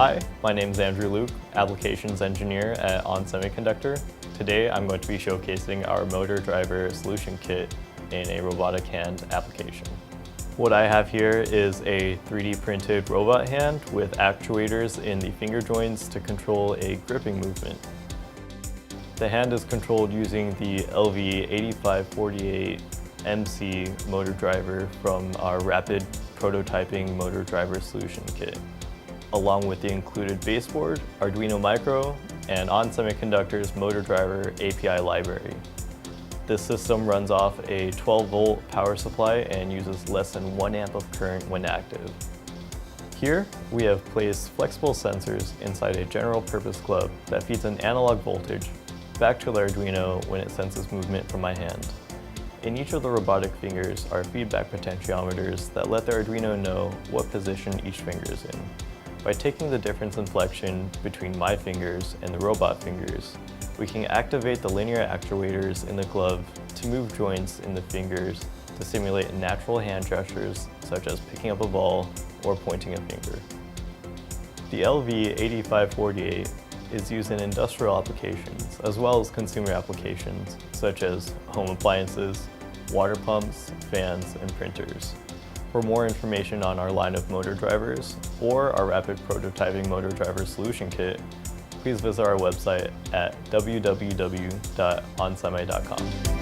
Hi, my name is Andrew Luke, Applications Engineer at ON Semiconductor. Today I'm going to be showcasing our motor driver solution kit in a robotic hand application. What I have here is a 3D printed robot hand with actuators in the finger joints to control a gripping movement. The hand is controlled using the LV8548MC motor driver from our rapid prototyping motor driver solution kit, along with the included baseboard, Arduino Micro, and ON Semiconductor's motor driver API library. This system runs off a 12-volt power supply and uses less than 1 amp of current when active. Here, we have placed flexible sensors inside a general-purpose glove that feeds an analog voltage back to the Arduino when it senses movement from my hand. In each of the robotic fingers are feedback potentiometers that let the Arduino know what position each finger is in. By taking the difference in flexion between my fingers and the robot fingers, we can activate the linear actuators in the glove to move joints in the fingers to simulate natural hand gestures such as picking up a ball or pointing a finger. The LV8548 is used in industrial applications as well as consumer applications such as home appliances, water pumps, fans, and printers. For more information on our line of motor drivers or our rapid prototyping motor driver solution kit, please visit our website at www.onsemi.com.